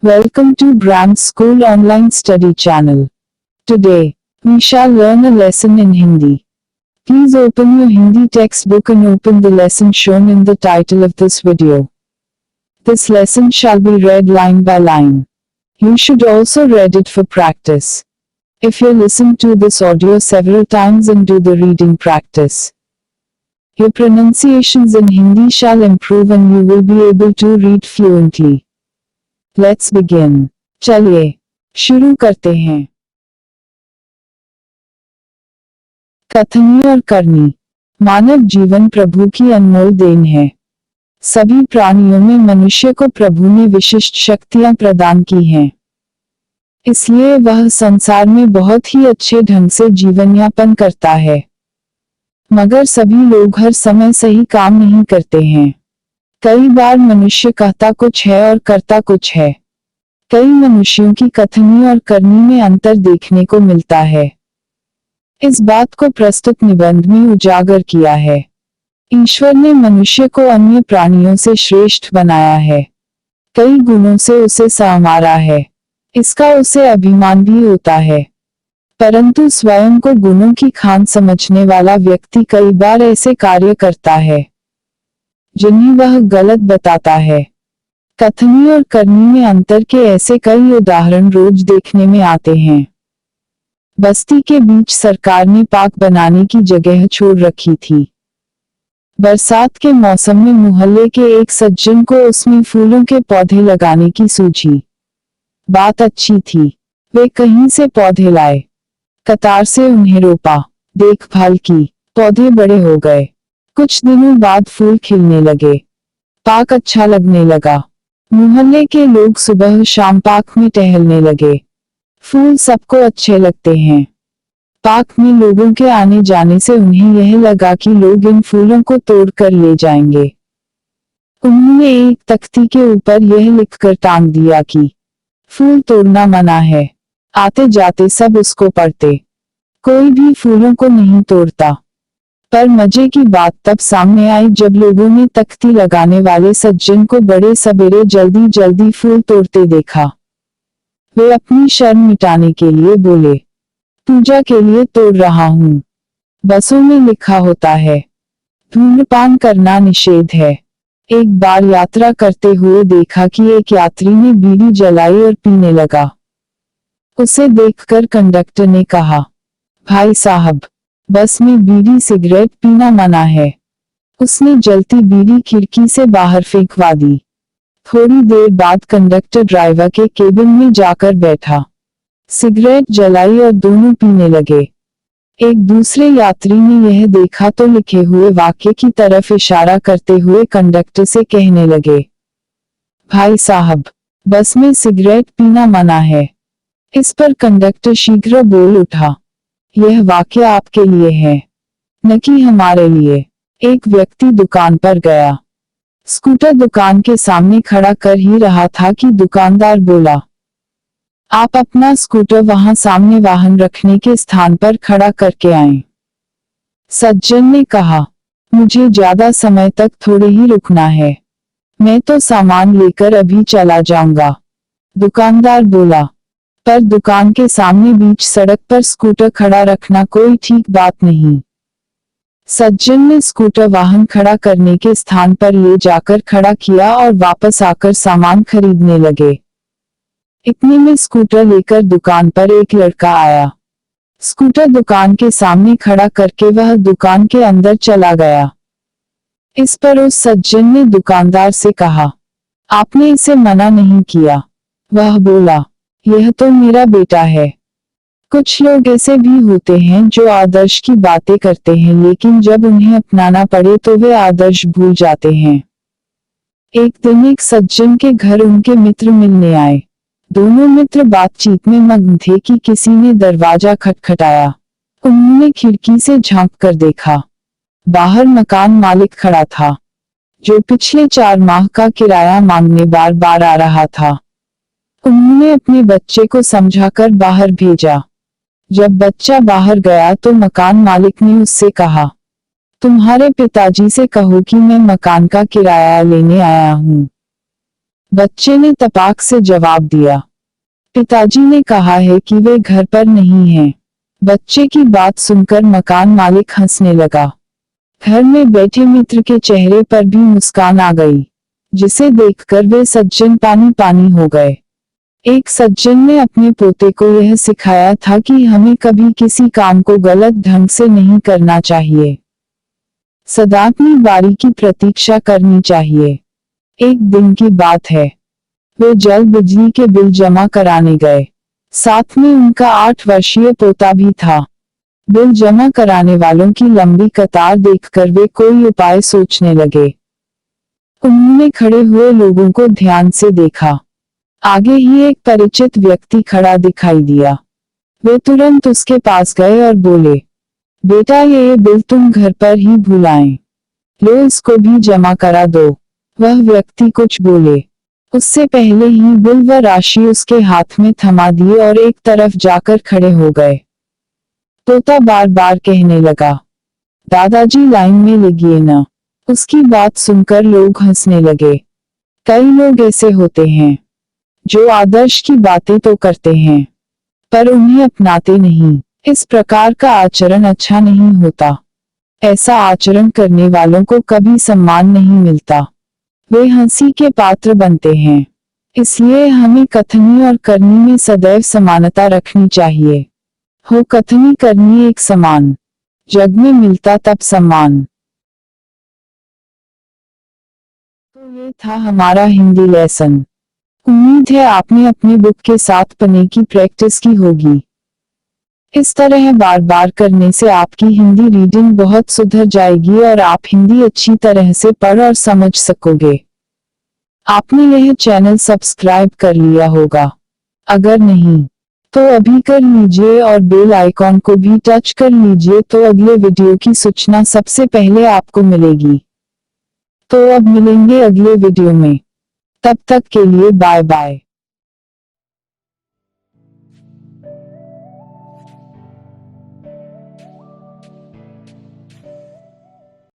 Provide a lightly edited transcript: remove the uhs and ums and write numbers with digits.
Welcome to Brand School Online Study Channel. Today, we shall learn a lesson in Hindi. Please open your Hindi textbook and open the lesson shown in the title of this video. This lesson shall be read line by line. You should also read it for practice. If you listen to this audio several times and do the reading practice, your pronunciations in Hindi shall improve and you will be able to read fluently. Let's begin. चलिए शुरू करते हैं। कथनी और करनी। मानव जीवन प्रभु की अनमोल then है। सभी प्राणियों में मनुष्य को प्रभु ने विशिष्ट शक्तियां प्रदान की हैं। इसलिए वह संसार में बहुत ही अच्छे ढंग से जीवन यापन करता है। मगर सभी लोग हर समय सही काम नहीं करते हैं। कई बार मनुष्य कहता कुछ है और करता कुछ है। कई मनुष्यों की कथनी और करनी में अंतर देखने को मिलता है। इस बात को प्रस्तुत निबंध में उजागर किया है। ईश्वर ने मनुष्य को अन्य प्राणियों से श्रेष्ठ बनाया है। कई गुणों से उसे संवारा है। इसका उसे अभिमान भी होता है। परंतु स्वयं को गुणों की खान समझने वाला व्यक्ति कई बार ऐसे कार्य करता है जिन्हें वह गलत बताता है। कथनी और करनी में अंतर के ऐसे कई उदाहरण रोज देखने में आते हैं। बस्ती के बीच सरकार ने पार्क बनाने की जगह छोड़ रखी थी। बरसात के मौसम में मोहल्ले के एक सज्जन को उसमें फूलों के पौधे लगाने की सूझी। बात अच्छी थी। वे कहीं से पौधे लाए, कतार से उन्हें रोपा, देखभाल की, पौधे बड़े हो गए। कुछ दिनों बाद फूल खिलने लगे। पार्क अच्छा लगने लगा। मोहल्ले के लोग सुबह शाम पार्क में टहलने लगे। फूल सबको अच्छे लगते हैं। पार्क में लोगों के आने जाने से उन्हें यह लगा कि लोग इन फूलों को तोड़ कर ले जाएंगे। उन्होंने एक तख्ती के ऊपर यह लिखकर टांग दिया कि फूल तोड़ना मना है। आते जाते सब उसको पढ़ते। कोई भी फूलों को नहीं तोड़ता। पर मजे की बात तब सामने आई जब लोगों ने तख्ती लगाने वाले सज्जन को बड़े सवेरे जल्दी जल्दी फूल तोड़ते देखा। वे अपनी शर्म मिटाने के लिए बोले, पूजा के लिए तोड़ रहा हूँ। बसों में लिखा होता है, धूम्रपान करना निषेध है। एक बार यात्रा करते हुए देखा कि एक यात्री ने बीड़ी जलाई और पीने लगा। उसे देखकर कंडक्टर ने कहा, भाई साहब, बस में बीड़ी सिगरेट पीना मना है। उसने जलती बीड़ी खिड़की से बाहर फेंकवा दी। थोड़ी देर बाद कंडक्टर ड्राइवर के केबिन में जाकर बैठा, सिगरेट जलाई और दोनों पीने लगे। एक दूसरे यात्री ने यह देखा तो लिखे हुए वाक्य की तरफ इशारा करते हुए कंडक्टर से कहने लगे, भाई साहब, बस में सिगरेट पीना मना है। इस पर कंडक्टर शीघ्र बोल उठा, यह वाक्य आपके लिए है, न कि हमारे लिए। एक व्यक्ति दुकान पर गया। स्कूटर दुकान के सामने खड़ा कर ही रहा था कि दुकानदार बोला, आप अपना स्कूटर वहां सामने वाहन रखने के स्थान पर खड़ा करके आएं। सज्जन ने कहा, मुझे ज्यादा समय तक थोड़े ही रुकना है, मैं तो सामान लेकर अभी चला जाऊंगा। दुकानदार बोला, पर दुकान के सामने बीच सड़क पर स्कूटर खड़ा रखना कोई ठीक बात नहीं। सज्जन ने स्कूटर वाहन खड़ा करने के स्थान पर ले जाकर खड़ा किया और वापस आकर सामान खरीदने लगे। इतने में स्कूटर लेकर दुकान पर एक लड़का आया। स्कूटर दुकान के सामने खड़ा करके वह दुकान के अंदर चला गया। इस पर उस सज्जन ने दुकानदार से कहा, आपने इसे मना नहीं किया। वह बोला, यह तो मेरा बेटा है। कुछ लोग ऐसे भी होते हैं जो आदर्श की बातें करते हैं लेकिन जब उन्हें अपनाना पड़े तो वे आदर्श भूल जाते हैं। एक दिन एक सज्जन के घर उनके मित्र मिलने आए। दोनों मित्र बातचीत में मग्न थे कि किसी ने दरवाजा खटखटाया। उन्होंने खिड़की से झांक कर देखा। बाहर मकान मालिक खड़ा था, जो पिछले 4 माह का किराया मांगने बार बार आ रहा था। उन्होंने अपने बच्चे को समझाकर बाहर भेजा। जब बच्चा बाहर गया तो मकान मालिक ने उससे कहा, तुम्हारे पिताजी से कहो कि मैं मकान का किराया लेने आया हूँ। बच्चे ने तपाक से जवाब दिया, पिताजी ने कहा है कि वे घर पर नहीं हैं। बच्चे की बात सुनकर मकान मालिक हंसने लगा। घर में बैठे मित्र के चेहरे पर भी मुस्कान आ गई, जिसे देखकर वे सज्जन पानी पानी हो गए। एक सज्जन ने अपने पोते को यह सिखाया था कि हमें कभी किसी काम को गलत ढंग से नहीं करना चाहिए, सदा अपनी बारी की प्रतीक्षा करनी चाहिए। एक दिन की बात है, वे जल बिजली के बिल जमा कराने गए। साथ में उनका 8 वर्षीय पोता भी था। बिल जमा कराने वालों की लंबी कतार देखकर वे कोई उपाय सोचने लगे। उन्होंने खड़े हुए लोगों को ध्यान से देखा। आगे ही एक परिचित व्यक्ति खड़ा दिखाई दिया। वे तुरंत उसके पास गए और बोले, बेटा ये बिल तुम घर पर ही भूल आए, लो इसको भी जमा करा दो। वह व्यक्ति कुछ बोले उससे पहले ही बिल व राशि उसके हाथ में थमा दिए और एक तरफ जाकर खड़े हो गए। तोता बार बार कहने लगा, दादाजी लाइन में लगिए ना। उसकी बात सुनकर लोग हंसने लगे। कई लोग ऐसे होते हैं जो आदर्श की बातें तो करते हैं पर उन्हें अपनाते नहीं। इस प्रकार का आचरण अच्छा नहीं होता। ऐसा आचरण करने वालों को कभी सम्मान नहीं मिलता, वे हंसी के पात्र बनते हैं। इसलिए हमें कथनी और करनी में सदैव समानता रखनी चाहिए। हो कथनी करनी एक समान, जग में मिलता तब सम्मान। तो ये था हमारा हिंदी लेसन। उम्मीद है आपने अपने बुक के साथ पढ़ने की प्रैक्टिस की होगी। इस तरह बार बार करने से आपकी हिंदी रीडिंग बहुत सुधर जाएगी और आप हिंदी अच्छी तरह से पढ़ और समझ सकोगे। आपने यह चैनल सब्सक्राइब कर लिया होगा। अगर नहीं तो अभी कर लीजिए और बेल आइकॉन को भी टच कर लीजिए तो अगले वीडियो की सूचना सबसे पहले आपको मिलेगी। तो अब मिलेंगे अगले वीडियो में। तब तक के लिए बाय बाय।